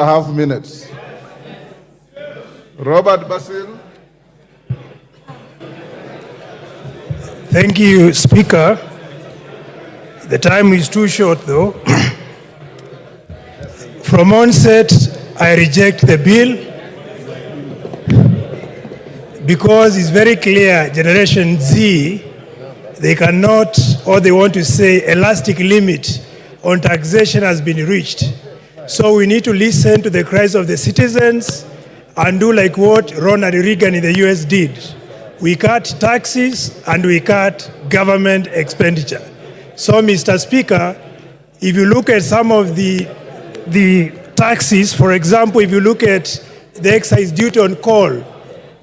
1.5 minutes. Robert Basil. Thank you, Speaker. The time is too short, though. From onset, I reject the bill because it's very clear Generation Z, they cannot, or they want to say elastic limit on taxation has been reached. So we need to listen to the cries of the citizens and do like what Ronald Reagan in the US did. We cut taxes and we cut government expenditure. So, Mr. Speaker, if you look at some of the taxes, for example, if you look at the excise duty on coal,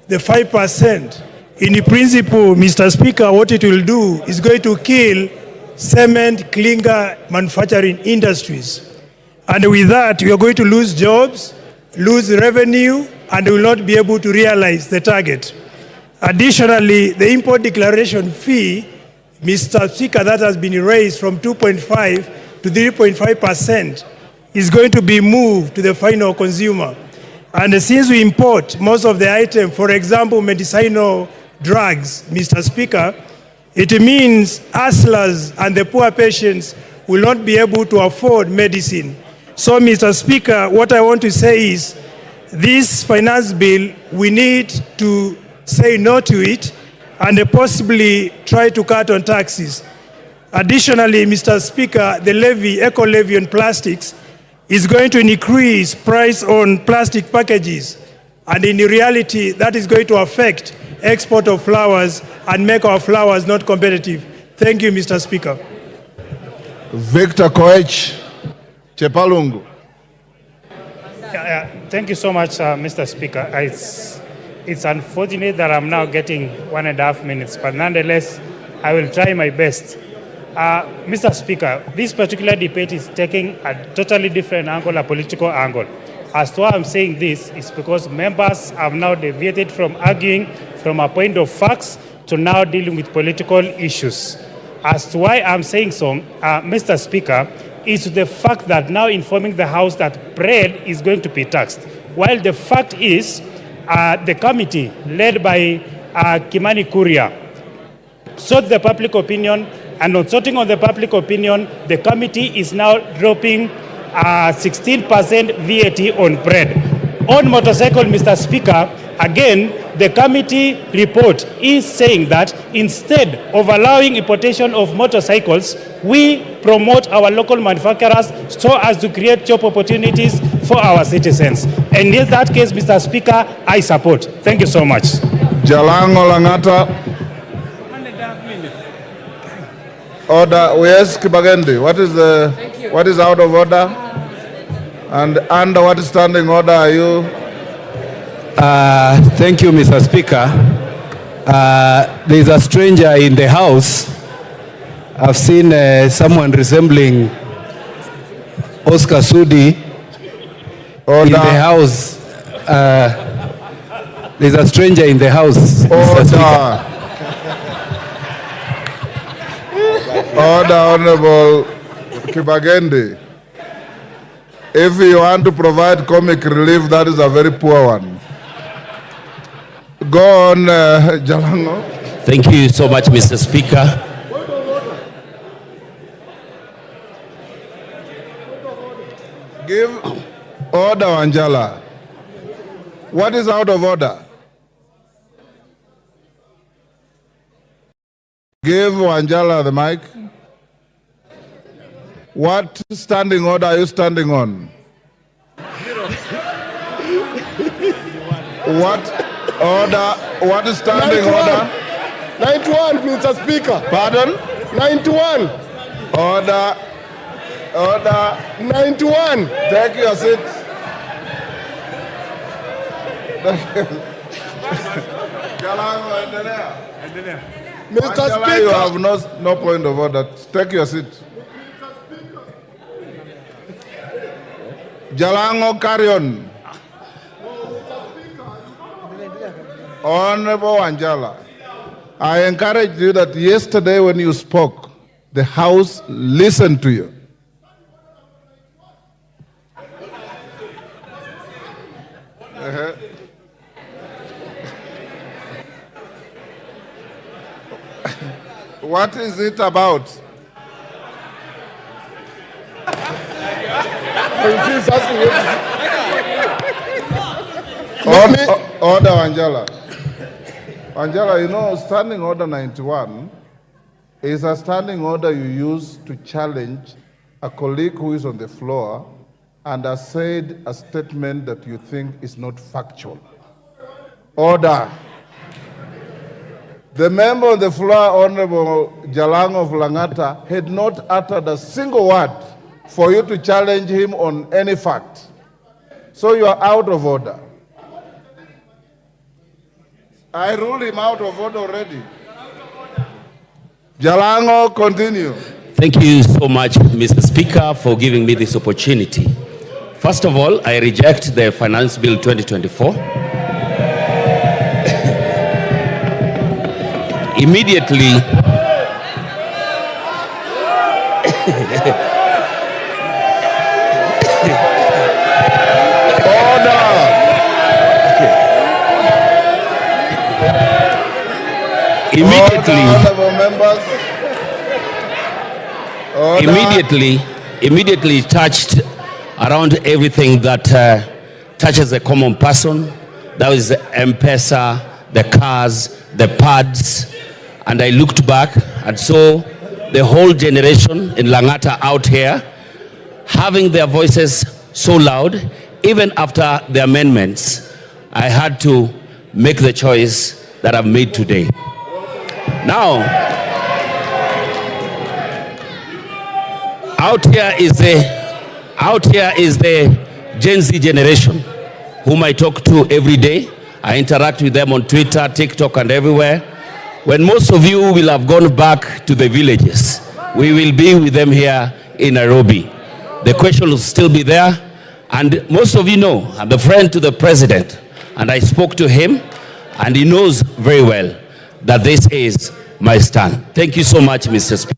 the 5%, in principle, Mr. Speaker, what it will do is going to kill cement, clinker manufacturing industries. And with that, we are going to lose jobs, lose revenue, and will not be able to realize the target. Additionally, the import declaration fee, Mr. Speaker, that has been raised from 2.5 to 3.5% is going to be moved to the final consumer. And since we import most of the items, for example, medicinal drugs, Mr. Speaker, it means hustlers and the poor patients will not be able to afford medicine. So, Mr. Speaker, what I want to say is this finance bill, we need to say no to it and possibly try to cut on taxes. Additionally, Mr. Speaker, the levy, eco levy on plastics is going to increase price on plastic packages. And in reality, that is going to affect export of flowers and make our flowers not competitive. Thank you, Mr. Speaker. Victor Koech, Chepalungu. Thank you so much, Mr. Speaker. It's unfortunate that I'm now getting 1.5 minutes, but nonetheless, I will try my best. Mr. Speaker, this particular debate is taking a totally different angle, a political angle. As to why I'm saying this is because members have now deviated from arguing from a point of facts to now dealing with political issues. As to why I'm saying so, Mr. Speaker, is the fact that now informing the House that bread is going to be taxed, while the fact is the committee led by Kimani Kuria sought the public opinion, and on sorting on the public opinion, the committee is now dropping 16% VAT on bread. On motorcycle, Mr. Speaker, again, the committee report is saying that instead of allowing importation of motorcycles, we promote our local manufacturers so as to create job opportunities for our citizens. And in that case, Mr. Speaker, I support. Thank you so much. Jalango Langata. Order. Yes, Kibagendi. What is out of order? And under what standing order are you? Thank you, Mr. Speaker. There is a stranger in the house. I've seen someone resembling Oscar Sudi in the house. There's a stranger in the house, Mr. Speaker. Order, Honorable Kibagendi. If you want to provide comic relief, that is a very poor one. Go on, Jalango. Thank you so much, Mr. Speaker. Give order, Anjala. What is out of order? Give Anjala the mic. What standing order are you standing on? What order? What is standing 91. order? 91, Mr. Speaker. Pardon? 91. Order. Order. 91. Take your seat. Mr. Angela, Speaker. you have no point of order. Take your seat. Jalango, carry on. Honorable Angela, I encourage you that yesterday when you spoke, the House listened to you. What is it about? He's asking Order, Angela. Angela, you know, Standing Order 91 is a standing order you use to challenge a colleague who is on the floor and has said a statement that you think is not factual. Order. The member on the floor, Honorable Jalango of Langata, had not uttered a single word for you to challenge him on any fact. So you are out of order. I ruled him out of order already. Jalango, continue. Thank you so much, Mr. Speaker, for giving me this opportunity. First of all, I reject the Finance Bill 2024. Immediately, immediately touched around everything that touches a common person. That was the MPS, the cars, the pads, and I looked back and saw the whole generation in Langata out here having their voices so loud. Even after the amendments, I had to make the choice that I've made today. Now, out here is the Gen Z generation whom I talk to every day. I interact with them on Twitter, TikTok, and everywhere. When most of you will have gone back to the villages, we will be with them here in Nairobi. The question will still be there. And most of you know, I'm the friend to the president, and I spoke to him, and he knows very well that this is my stand. Thank you so much, Mr. Speaker.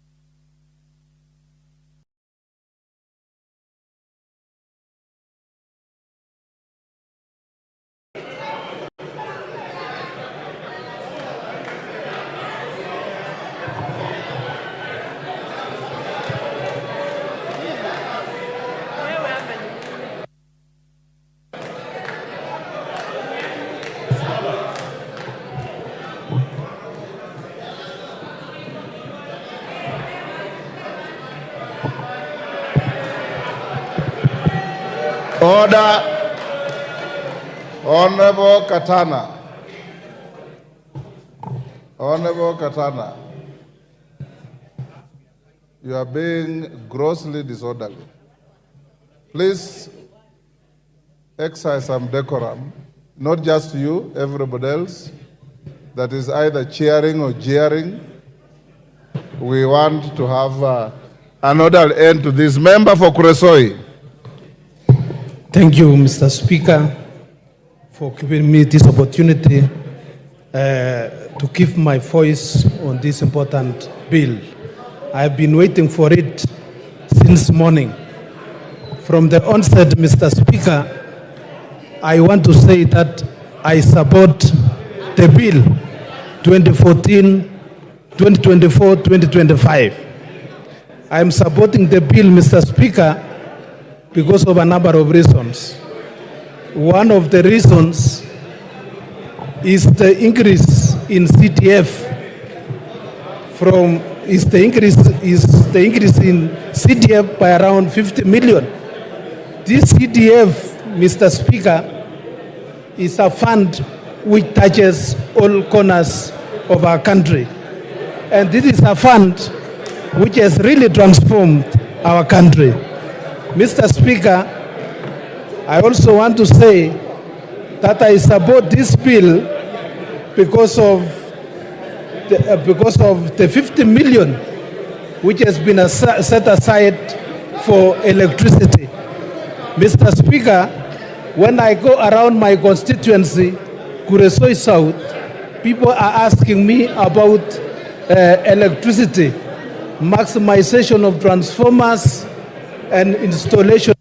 Order. Honorable Katana. Honorable Katana, you are being grossly disorderly. Please exercise some decorum, not just you, everybody else that is either cheering or jeering. We want to have an orderly end to this. Member for Kuresoi. Thank you, Mr. Speaker, for giving me this opportunity to give my voice on this important bill. I've been waiting for it since morning. From the onset, Mr. Speaker, I want to say that I support the bill 2024-2025. I'm supporting the bill, Mr. Speaker, because of a number of reasons. One of the reasons is the increase in CTF is the increase in CTF by around 50 million. This CTF, Mr. Speaker, is a fund which touches all corners of our country. And this is a fund which has really transformed our country. Mr. Speaker, I also want to say that I support this bill because of the 50 million which has been set aside for electricity. Mr. Speaker, when I go around my constituency, Kuresoi South, people are asking me about electricity, maximization of transformers, and installation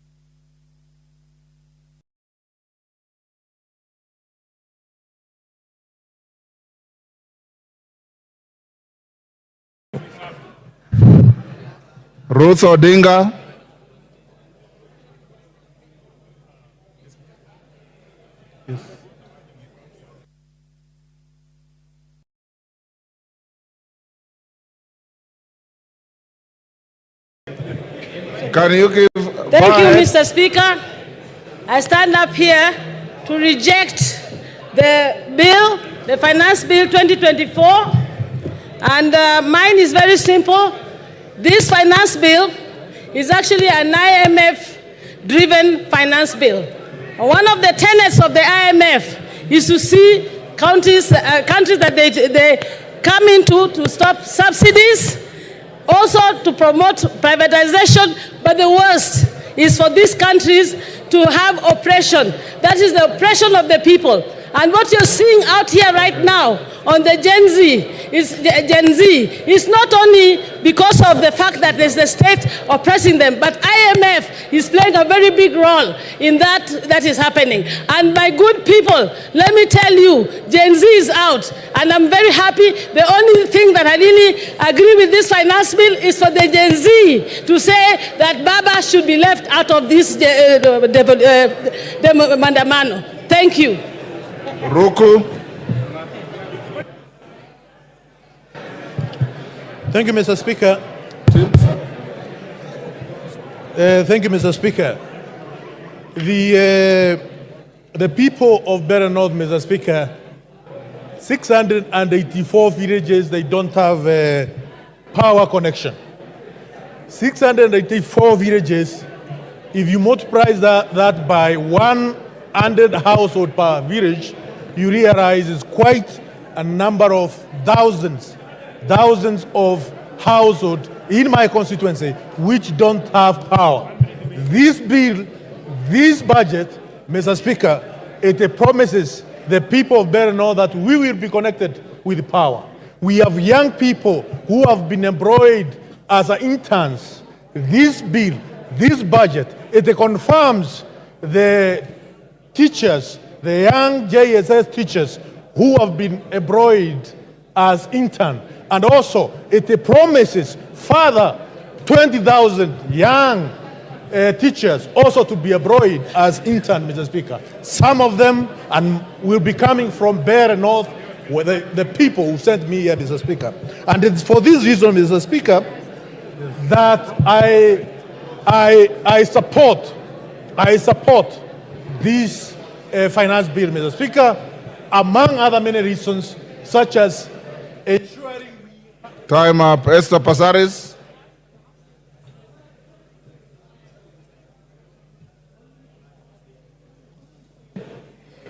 Ruth Odinga. Can you give... Thank you, Mr. Speaker. I stand up here to reject the bill, the Finance Bill 2024. And mine is very simple. This finance bill is actually an IMF-driven finance bill. One of the tenets of the IMF is to see countries that they come into to stop subsidies, also to promote privatization, but the worst is for these countries to have oppression. That is the oppression of the people. And what you're seeing out here right now on the Gen Z is not only because of the fact that there's the state oppressing them, but IMF is playing a very big role in that is happening. And my good people, let me tell you, Gen Z is out, and I'm very happy. The only thing that I really agree with this finance bill is for the Gen Z to say that Baba should be left out of this mandamano. Thank you. Roku. Thank you, Mr. Speaker. Thank you, Mr. Speaker. The people of Better North, Mr. Speaker, 684 villages, they don't have a power connection. 684 villages, if you multiply that by 100 household per village, you realize it's quite a number of thousands of households in my constituency which don't have power. This bill, this budget, Mr. Speaker, it promises the people of Better North that we will be connected with power. We have young people who have been employed as interns. This bill, this budget, it confirms the teachers, the young JSS teachers who have been employed as interns. And also, it promises further 20,000 young teachers also to be employed as interns, Mr. Speaker. Some of them will be coming from Better North, the people who sent me here, Mr. Speaker. And it's for this reason, Mr. Speaker, that I support this finance bill, Mr. Speaker, among other many reasons, such as ensuring... Time up. Esther Pasaris.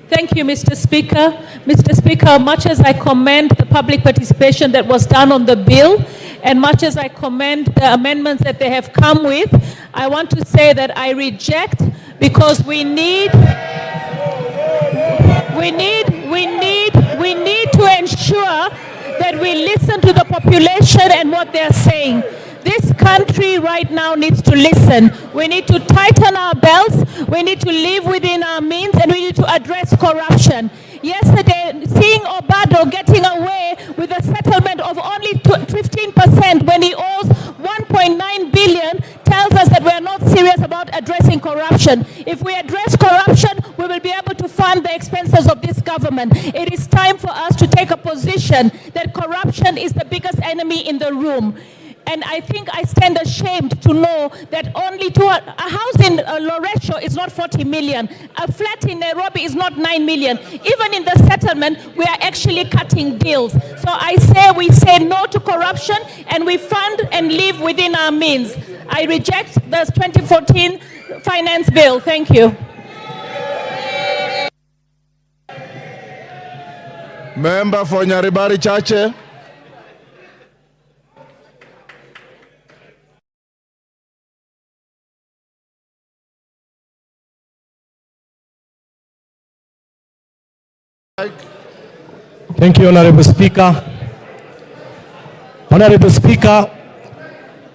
Thank you, Mr. Speaker. Mr. Speaker, much as I commend the public participation that was done on the bill, and much as I commend the amendments that they have come with, I want to say that I reject, because we need to ensure that we listen to the population and what they're saying. This country right now needs to listen. We need to tighten our belts, we need to live within our means, and we need to address corruption. Yesterday, seeing Obado getting away with a settlement of only 15% when he owes 1.9 billion tells us that we are not serious about addressing corruption. If we address corruption, we will be able to fund the expenses of this government. It is time for us to take a position that corruption is the biggest enemy in the room. And I think I stand ashamed to know that only a house in Loresho is not 40 million. A flat in Nairobi is not 9 million. Even in the settlement, we are actually cutting deals. So we say no to corruption, and we fund and live within our means. I reject the 2014 finance bill. Thank you. Member for Nyaribari Chache. Thank you, Honorable Speaker. Honorable Speaker,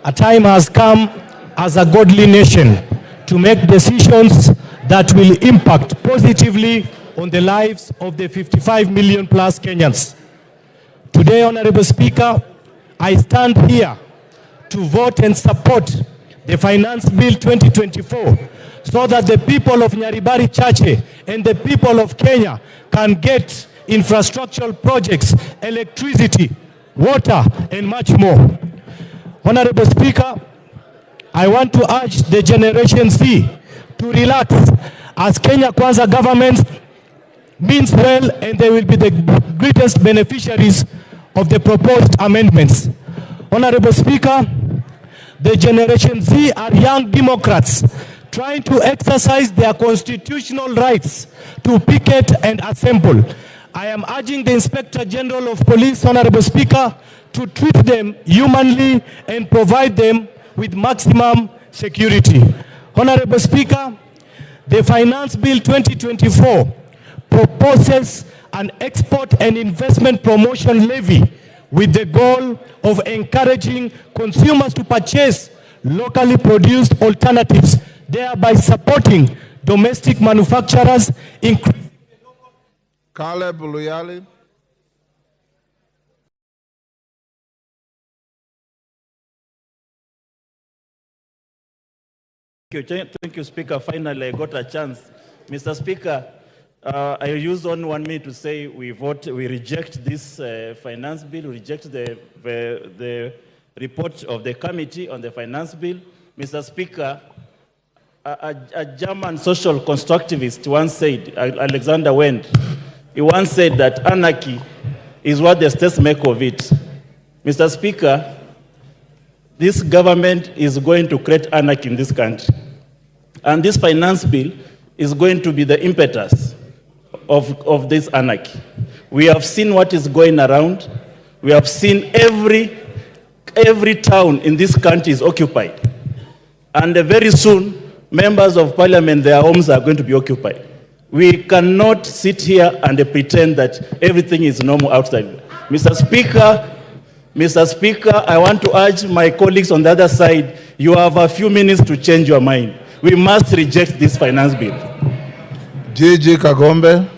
a time has come as a godly nation to make decisions that will impact positively on the lives of the 55 million plus Kenyans. Today, Honorable Speaker, I stand here to vote and support the Finance Bill 2024 so that the people of Nyaribari Chache and the people of Kenya can get infrastructural projects, electricity, water, and much more. Honorable Speaker, I want to urge the Generation Z to relax, as Kenya Kwanza government means well, and they will be the greatest beneficiaries of the proposed amendments. Honorable Speaker, the Generation Z are young Democrats trying to exercise their constitutional rights to picket and assemble. I am urging the Inspector General of Police, Honorable Speaker, to treat them humanly and provide them with maximum security. Honorable Speaker, the Finance Bill 2024 proposes an export and investment promotion levy with the goal of encouraging consumers to purchase locally produced alternatives, thereby supporting domestic manufacturers. Caleb Luyali. Thank you, Speaker. Finally, I got a chance. Mr. Speaker, I used only 1 minute to say we reject this finance bill, we reject the report of the committee on the finance bill. Mr. Speaker, a German social constructivist once said, Alexander Wendt, he once said that anarchy is what the states make of it. Mr. Speaker, this government is going to create anarchy in this country. And this finance bill is going to be the impetus of this anarchy. We have seen what is going around. We have seen every town in this country is occupied. And very soon, members of parliament, their homes are going to be occupied. We cannot sit here and pretend that everything is normal outside. Mr. Speaker, I want to urge my colleagues on the other side, you have a few minutes to change your mind. We must reject this finance bill. Gigi Kagombe.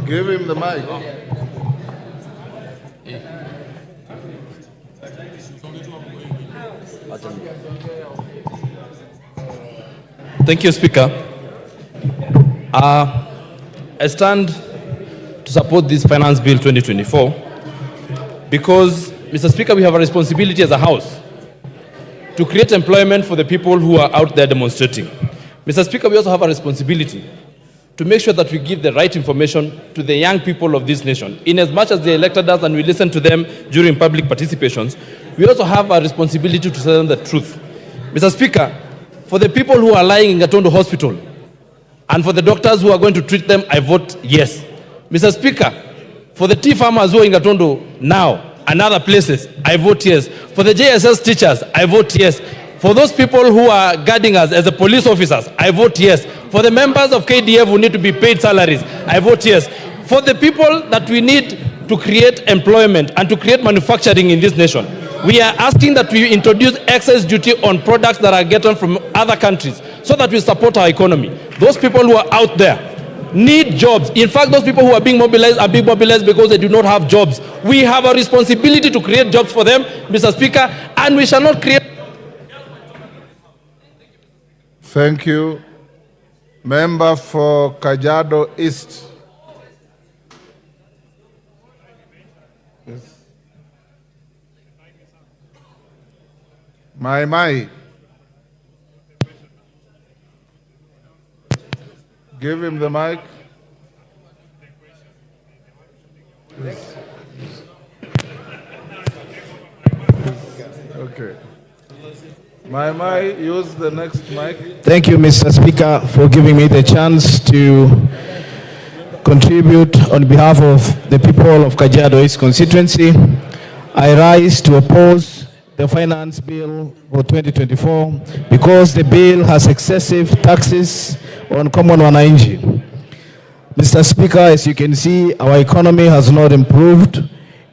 Give him the mic. Thank you, Speaker. I stand to support this Finance Bill 2024 because, Mr. Speaker, we have a responsibility as a House to create employment for the people who are out there demonstrating. Mr. Speaker, we also have a responsibility to make sure that we give the right information to the young people of this nation. In as much as they elected us and we listen to them during public participations, we also have a responsibility to tell them the truth. Mr. Speaker, for the people who are lying in Gatondo Hospital and for the doctors who are going to treat them, I vote yes. Mr. Speaker, for the tea farmers who are in Gatondo now and other places, I vote yes. For the JSS teachers, I vote yes. For those people who are guarding us as the police officers, I vote yes. For the members of KDF who need to be paid salaries, I vote yes. For the people that we need to create employment and to create manufacturing in this nation, we are asking that we introduce excess duty on products that are gotten from other countries so that we support our economy. Those people who are out there need jobs. In fact, those people who are being mobilized are being mobilized because they do not have jobs. We have a responsibility to create jobs for them, Mr. Speaker, and we shall not create... Thank you. Member for Kajiado East. Yes. Mai. Give him the mic. Yes. Okay. Mai, use the next mic. Thank you, Mr. Speaker, for giving me the chance to contribute on behalf of the people of Kajiado East constituency. I rise to oppose the finance bill for 2024 because the bill has excessive taxes on common wananchi. Mr. Speaker, as you can see, our economy has not improved,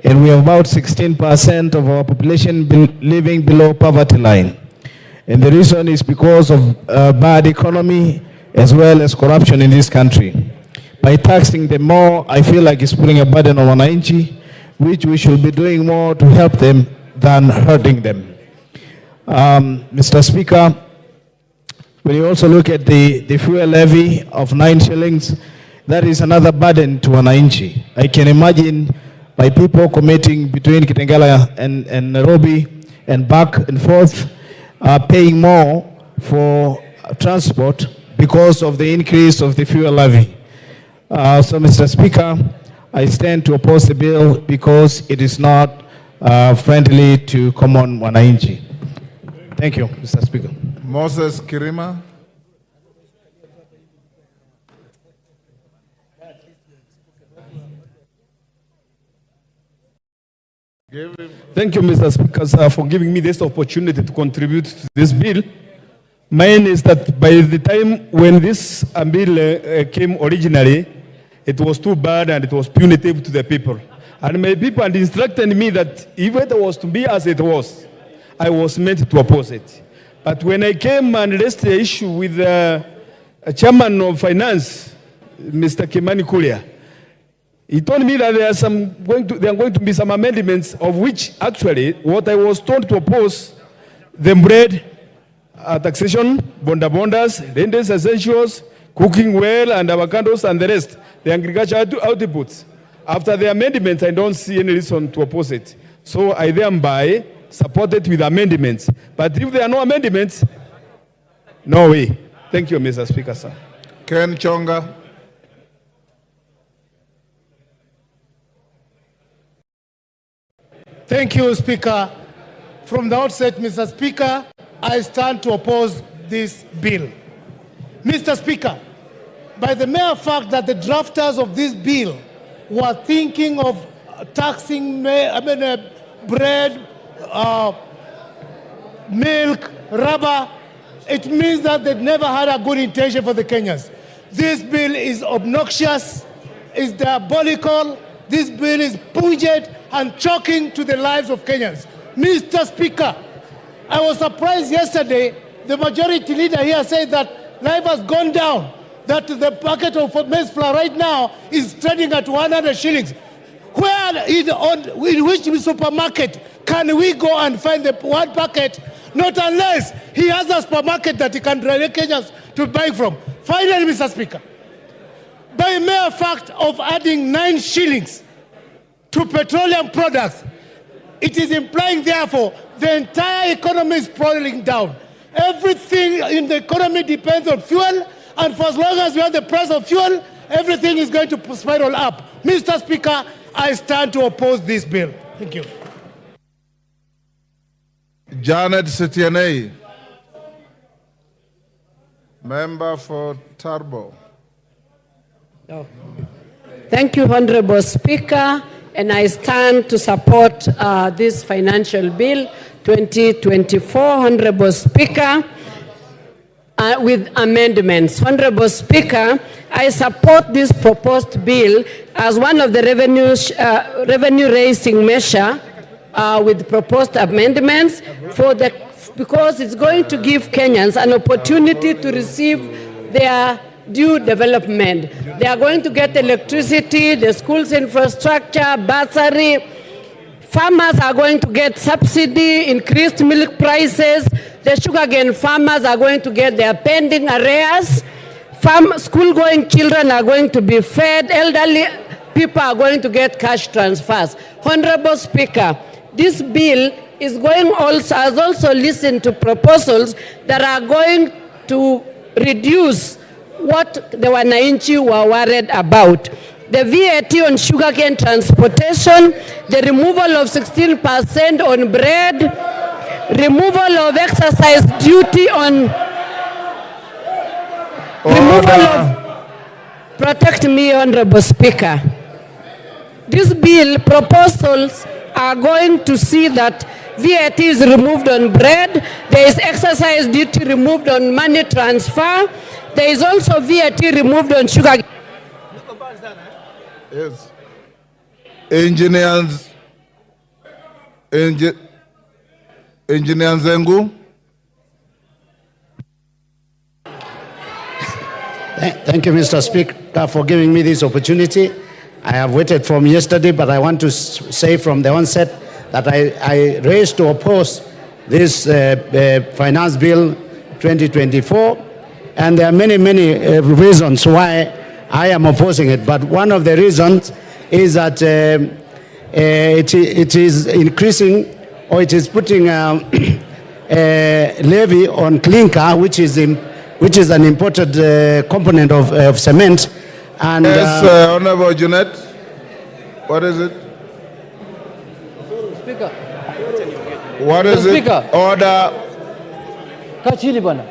and we have about 16% of our population living below poverty line. And the reason is because of bad economy as well as corruption in this country. By taxing them more, I feel like it's putting a burden on wananchi, which we should be doing more to help them than hurting them. Mr. Speaker, when you also look at the fuel levy of 9 shillings, that is another burden to wananchi. I can imagine by people commuting between Kitengela and Nairobi and back and forth, paying more for transport because of the increase of the fuel levy. So, Mr. Speaker, I stand to oppose the bill because it is not friendly to common wananchi. Thank you, Mr. Speaker. Moses Kirima. Thank you, Mr. Speaker, sir, for giving me this opportunity to contribute to this bill. Mine is that by the time when this bill came originally, it was too bad and it was punitive to the people. And my people had instructed me that if it was to be as it was, I was meant to oppose it. But when I came and raised the issue with the chairman of finance, Mr. Kimani Kulia, he told me that there are going to be some amendments of which actually what I was told to oppose, the bread, taxation, bondas, rentals, essentials, cooking well and avocados and the rest, the agricultural outputs. After the amendments, I don't see any reason to oppose it. So I thereby support it with amendments. But if there are no amendments, no way. Thank you, Mr. Speaker, sir. Ken Chonga. Thank you, Speaker. From the outset, Mr. Speaker, I stand to oppose this bill. Mr. Speaker, by the mere fact that the drafters of this bill were thinking of taxing bread, milk, rubber, it means that they've never had a good intention for the Kenyans. This bill is obnoxious, is diabolical, this bill is pungent and shocking to the lives of Kenyans. Mr. Speaker, I was surprised yesterday, the majority leader here said that life has gone down, that the packet of maize flour right now is trading at 100 shillings. Where in which supermarket can we go and find the one packet? Not unless he has a supermarket that he can direct Kenyans to buy from. Finally, Mr. Speaker, by mere fact of adding 9 shillings to petroleum products, it is implying, therefore, the entire economy is falling down. Everything in the economy depends on fuel, and for as long as we have the price of fuel, everything is going to spiral up. Mr. Speaker, I stand to oppose this bill. Thank you. Janet Sitianei, member for Turbo. Thank you, Honorable Speaker, and I stand to support this financial bill 2024, Honorable Speaker, with amendments. Honorable Speaker, I support this proposed bill as one of the revenue-raising measure with proposed amendments because it's going to give Kenyans an opportunity to receive their due development. They are going to get electricity, the schools infrastructure, bursary. Farmers are going to get subsidy, increased milk prices. The sugarcane farmers are going to get their pending arrears. School-going children are going to be fed. Elderly people are going to get cash transfers. Honorable Speaker, this bill is has also listened to proposals that are going to reduce what the wananchi were worried about. The VAT on sugarcane transportation, the removal of 16% on bread, removal of exercise duty on protect me, Honorable Speaker. These bill proposals are going to see that VAT is removed on bread, there is exercise duty removed on money transfer, there is also VAT removed on sugar. Yes. Engineers Zengu. Thank you, Mr. Speaker, for giving me this opportunity. I have waited from yesterday, but I want to say from the onset that I raised to oppose this Finance Bill 2024, and there are many reasons why I am opposing it. But one of the reasons is that it is increasing, or it is putting a levy on clinker, which is an imported component of cement. And yes, Honorable Junet, what is it? Speaker. What is Speaker. it? Order. Kachili bwana.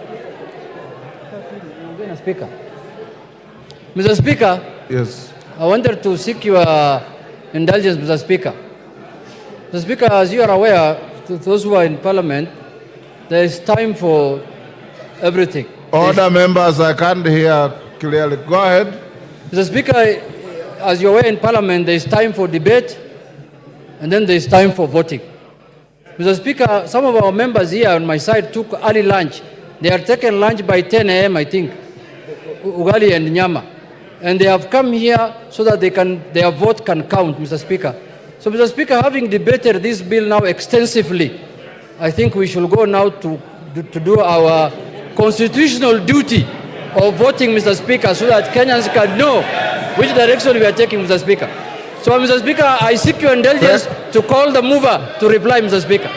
Speaker. Mr. Speaker. Yes. I wanted to seek your indulgence, Mr. Speaker. Mr. Speaker, as you are aware, to those who are in Parliament, there is time for everything. Order, members, I can't hear clearly. Go ahead. Mr. Speaker, as you are aware in Parliament, there is time for debate, and then there is time for voting. Mr. Speaker, some of our members here on my side took early lunch. They are taking lunch by 10 a.m., I think, ugali and nyama. And they have come here so that their vote can count, Mr. Speaker. So, Mr. Speaker, having debated this bill now extensively, I think we should go now to do our constitutional duty of voting, Mr. Speaker, so that Kenyans can know which direction we are taking, Mr. Speaker. So, Mr. Speaker, I seek your indulgence to call the mover to reply, Mr. Speaker.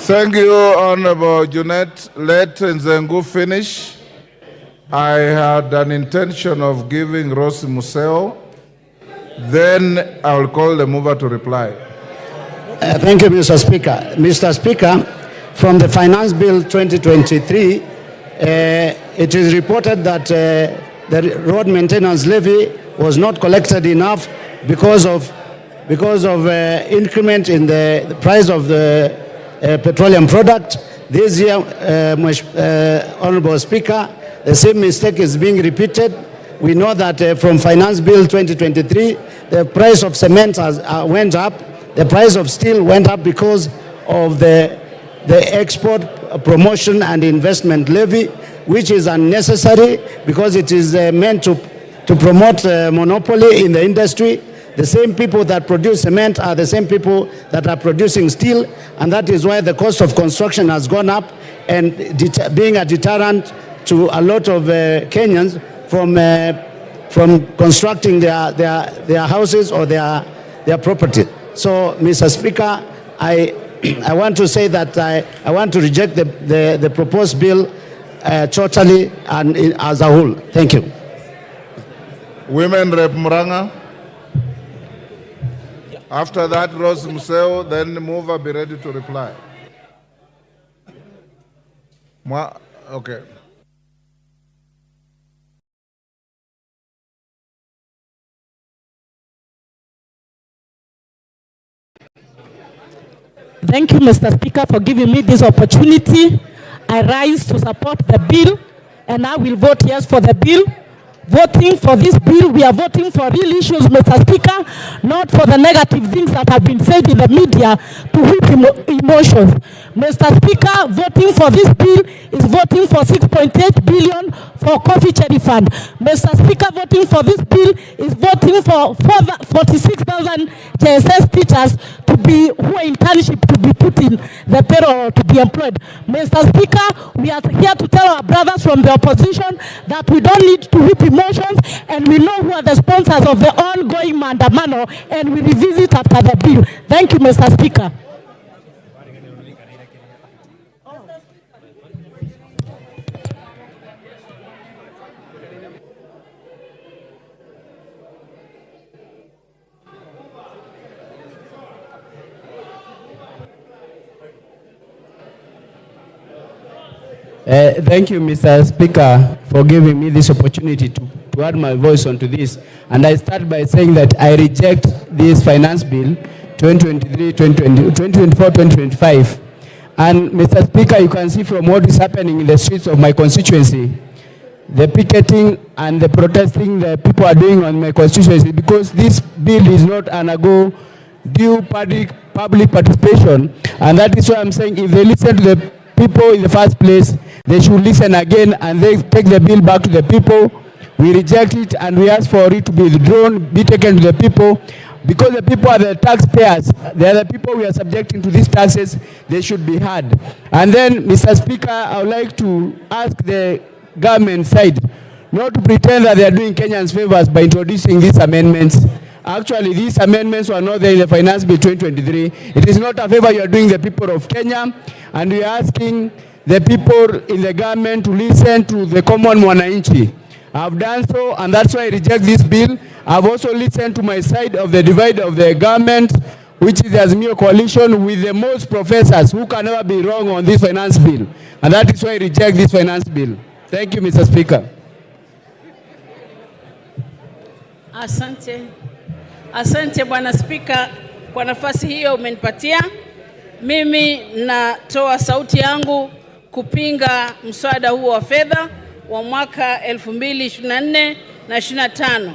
Thank you, Honorable Junet. Let Nzengu finish. I had an intention of giving Rosi Museo. Then I will call the mover to reply. Thank you, Mr. Speaker. Mr. Speaker, from the Finance Bill 2023, it is reported that the road maintenance levy was not collected enough because of increment in the price of the petroleum product. This year, Honorable Speaker, the same mistake is being repeated. We know that from Finance Bill 2023, the price of cement went up, the price of steel went up because of the export promotion and investment levy, which is unnecessary because it is meant to promote monopoly in the industry. The same people that produce cement are the same people that are producing steel, and that is why the cost of construction has gone up, and being a deterrent to a lot of Kenyans from constructing their houses or their property. So, Mr. Speaker, I want to say that I want to reject the proposed bill totally and as a whole. Thank you. Women Rep Muranga. After that, Rose Museo, then the mover be ready to reply. Okay. Thank you, Mr. Speaker, for giving me this opportunity. I rise to support the bill, and I will vote yes for the bill. Voting for this bill, we are voting for real issues, Mr. Speaker, not for the negative things that have been said in the media to whip emotions. Mr. Speaker, voting for this bill is voting for 6.8 billion for coffee cherry fund. Mr. Speaker, voting for this bill is voting for 46,000 JSS teachers who are internship to be put in the payroll to be employed. Mr. Speaker, we are here to tell our brothers from the opposition that we don't need to whip emotions, and we know who are the sponsors of the ongoing mandamano, and we revisit after the bill. Thank you, Mr. Speaker. Thank you, Mr. Speaker, for giving me this opportunity to add my voice onto this. And I start by saying that I reject this finance bill 2024-2025. And Mr. Speaker, you can see from what is happening in the streets of my constituency, the picketing and the protesting the people are doing on my constituency, because this bill is not undergo due public participation. And that is why I'm saying if they listen to the people in the first place, they should listen again and they take the bill back to the people. We reject it and we ask for it to be withdrawn, be taken to the people, because the people are the taxpayers. They are the people we are subjecting to these taxes. They should be heard. And then, Mr. Speaker, I would like to ask the government side not to pretend that they are doing Kenyans favors by introducing these amendments. Actually, these amendments were not there in the Finance Bill 2023. It is not a favor you are doing the people of Kenya, and we are asking the people in the government to listen to the common mwananchi. I've done so, and that's why I reject this bill. I've also listened to my side of the divide of the government, which is the Azimio coalition, with the most professors who can never be wrong on this finance bill. And that is why I reject this finance bill. Thank you, Mr. Speaker. Asante. Asante Bwana Spika kwa nafasi hiyo umenipatia. Mimi natoa sauti yangu kupinga mswada huo wa fedha wa mwaka 2024 na 25.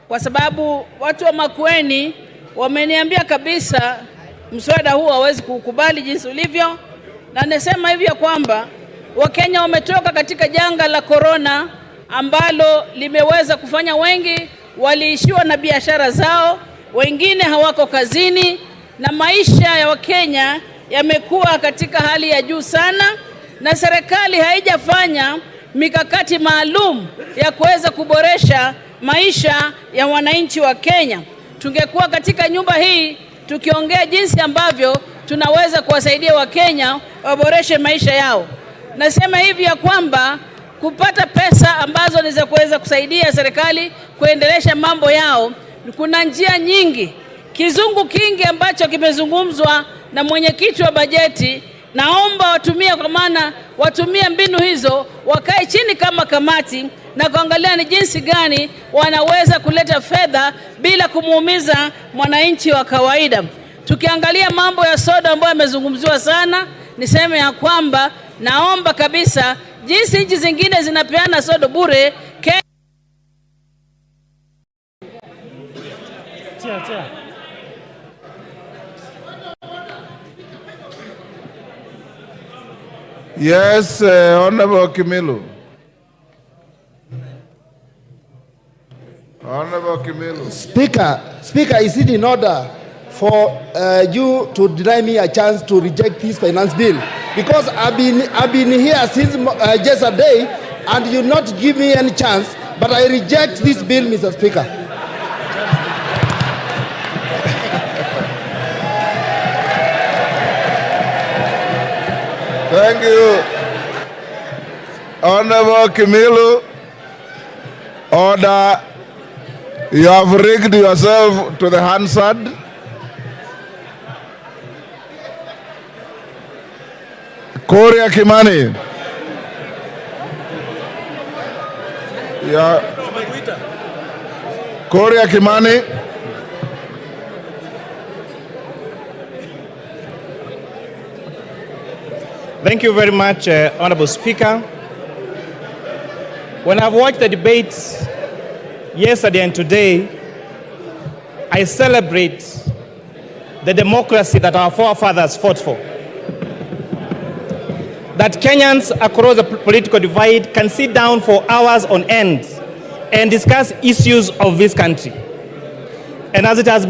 Kwa sababu watu wa Makwiny wameniambia kabisa mswada huo hawezi kukubali jinsi ulivyo, na nasema hivi ya kwamba Wakenya wametoka katika janga la corona ambalo limeweza kufanya wengi waliishiwa na biashara zao, wengine hawako kazini, na maisha ya Wakenya yamekuwa katika hali ya juu sana, na serikali haijafanya mikakati maalum ya kuweza kuboresha maisha ya wananchi wa Kenya. Tungekuwa katika nyumba hii tukiongea jinsi ambavyo tunaweza kuwasaidia Wakenya waboreshe maisha yao. Nasema hivi ya kwamba kupata pesa ambazo ni za kuweza kusaidia serikali kuendelesha mambo yao, kuna njia nyingi. Kizungu kingi ambacho kimezungumzwa na mwenyekiti wa bajeti, naomba watumie, kwa maana watumie mbinu hizo, wakae chini kama kamati na kuangalia ni jinsi gani wanaweza kuleta fedha bila kumuumiza mwananchi wa kawaida. Tukiangalia mambo ya soda ambayo yamezungumziwa sana, niseme ya kwamba naomba kabisa jinsi nchi zingine zinapeana soda bure, Yes, Honorable Kimilu. Honorable Kimilu. Speaker, is it in order for you to deny me a chance to reject this finance bill? Because I've been here since just a day, and you not give me any chance, but I reject this bill, Mr. Speaker. Thank you. Honorable Kimilu, order. You have rigged yourself to the Hansard. Korea Kimani. Yeah. Korea Kimani. Thank you very much, Honorable Speaker. When I've watched the debates yesterday and today, I celebrate the democracy that our forefathers fought for. That Kenyans across the political divide can sit down for hours on end and discuss issues of this country. And as it has been